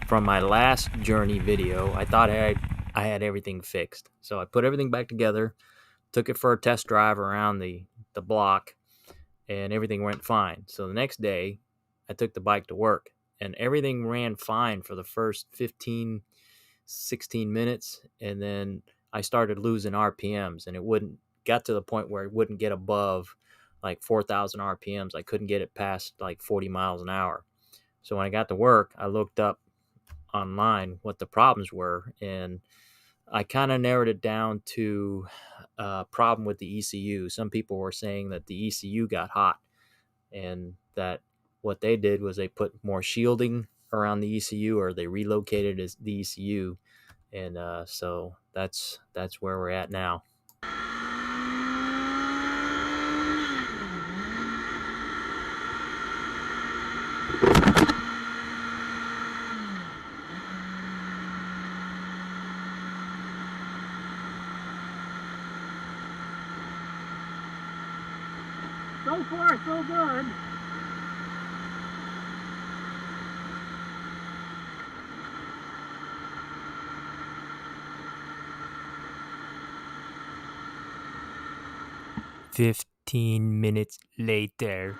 from my last Journey video, I thought I had everything fixed. So I put everything back together, took it for a test drive around the block, and everything went fine. So the next day, I took the bike to work, and everything ran fine for the first 15, 16 minutes, and then I started losing RPMs, and it got to the point where it wouldn't get above like 4,000 RPMs. I couldn't get it past like 40 miles an hour. So when I got to work, I looked up online what the problems were, and I kind of narrowed it down to a problem with the ECU. Some people were saying that the ECU got hot, and that what they did was they put more shielding around the ECU, or they relocated the ECU, and so that's where we're at now. So far, so good. "15 minutes later."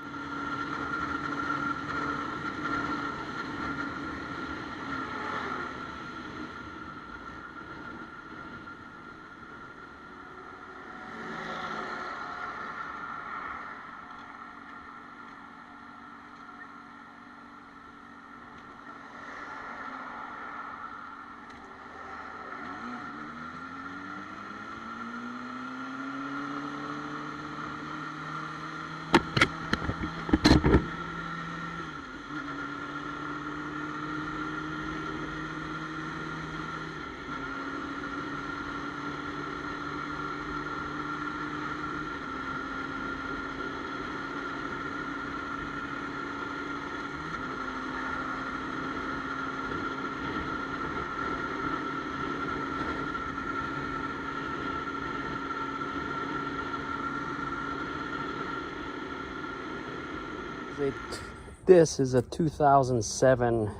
This is a 2007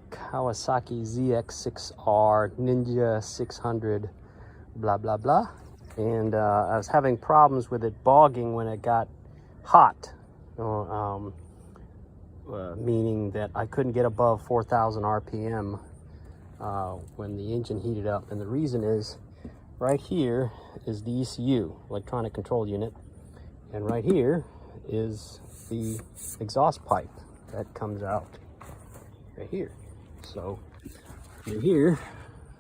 Kawasaki ZX6R Ninja 600 blah blah blah, and I was having problems with it bogging when it got hot, meaning that I couldn't get above 4,000 RPM when the engine heated up. And the reason is, right here is the ECU, electronic control unit, and right here is the exhaust pipe that comes out right here. So right here,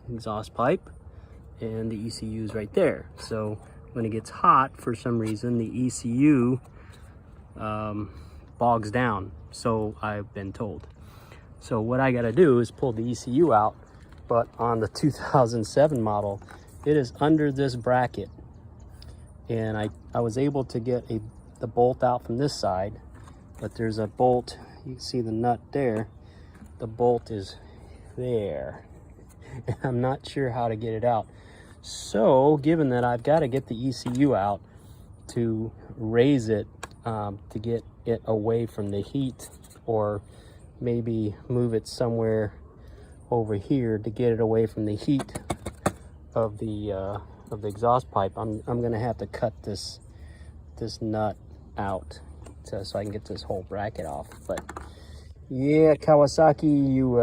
exhaust pipe, and the ECU is right there. So when it gets hot, for some reason, the ECU bogs down, so I've been told. So what I got to do is pull the ECU out, but on the 2007 model, it is under this bracket, and I was able to get the bolt out from this side, but there's a bolt, you can see the nut there, the bolt is there, and I'm not sure how to get it out. So given that I've got to get the ECU out to raise it, to get it away from the heat, or maybe move it somewhere over here to get it away from the heat of the exhaust pipe, I'm gonna have to cut this nut out so I can get this whole bracket off. But yeah, Kawasaki, you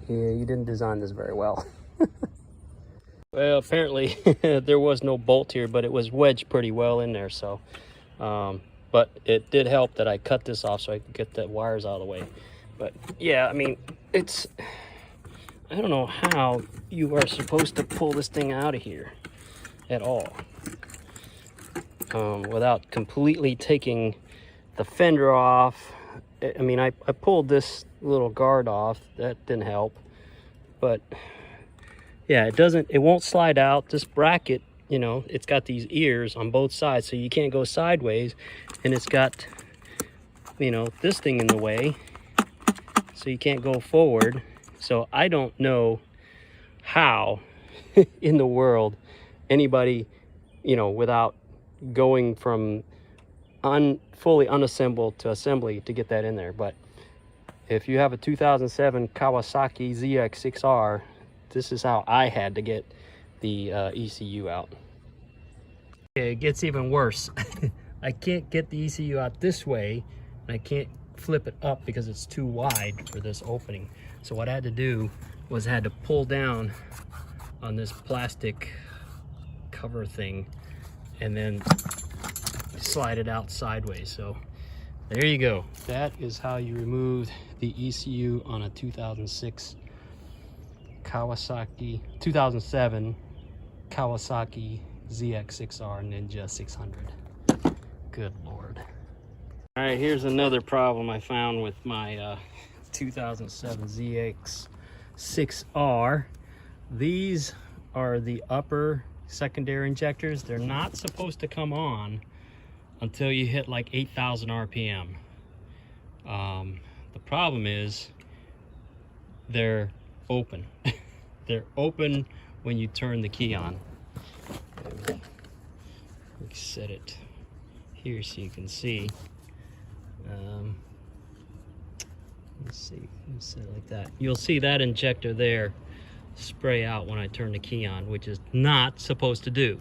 didn't design this very well. Well, apparently there was no bolt here, but it was wedged pretty well in there. So but it did help that I cut this off so I could get the wires out of the way. But yeah, I mean, I don't know how you are supposed to pull this thing out of here at all without completely taking the fender off. I mean, I pulled this little guard off. That didn't help. But yeah, it won't slide out. This bracket, you know, it's got these ears on both sides, so you can't go sideways. And it's got, you know, this thing in the way, so you can't go forward. So I don't know how in the world anybody, you know, without going from fully unassembled to assembly to get that in there. But if you have a 2007 Kawasaki ZX6R, this is how I had to get the ECU out. It gets even worse. I can't get the ECU out this way, and I can't flip it up because it's too wide for this opening. So what I had to do was I had to pull down on this plastic cover thing and then slide it out sideways. So there you go. That is how you remove the ECU on a 2007 Kawasaki ZX6R Ninja 600. Good Lord. All right, here's another problem I found with my 2007 ZX6R. These are the upper secondary injectors. They're not supposed to come on until you hit like 8,000 RPM. The problem is they're open. They're open when you turn the key on. Let me set it here so you can see. Let's see, let's set it like that. You'll see that injector there spray out when I turn the key on, which is not supposed to do.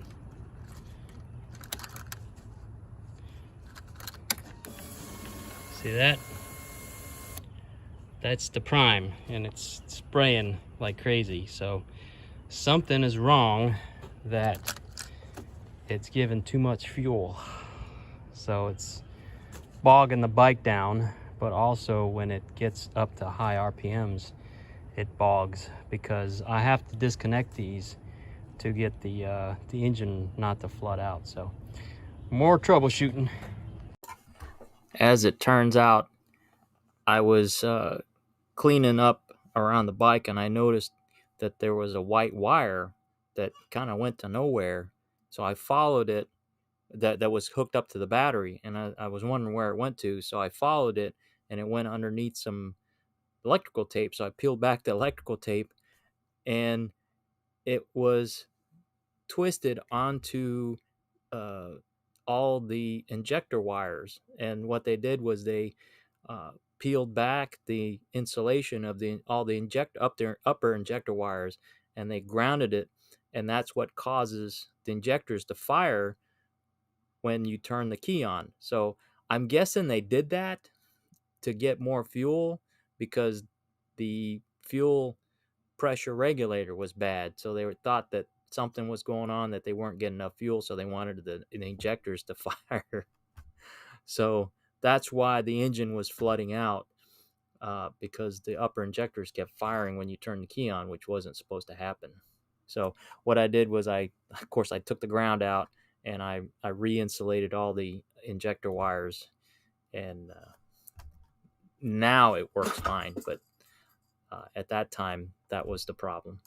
See that? That's the prime, and it's spraying like crazy. So something is wrong, that it's giving too much fuel. So it's bogging the bike down, but also when it gets up to high RPMs, it bogs, because I have to disconnect these to get the engine not to flood out. So more troubleshooting. As it turns out, I was cleaning up around the bike, and I noticed that there was a white wire that kind of went to nowhere. So I followed it, that was hooked up to the battery, and I was wondering where it went to. So I followed it, and it went underneath some electrical tape. So I peeled back the electrical tape, and it was twisted onto all the injector wires. And what they did was they peeled back the insulation of all the upper injector wires, and they grounded it, and that's what causes the injectors to fire when you turn the key on. So I'm guessing they did that to get more fuel, because the fuel pressure regulator was bad. So they thought that something was going on, that they weren't getting enough fuel, so they wanted the injectors to fire. So that's why the engine was flooding out, because the upper injectors kept firing when you turn the key on, which wasn't supposed to happen. So what I did was of course I took the ground out, and I re-insulated all the injector wires, and now it works fine. But at that time, that was the problem.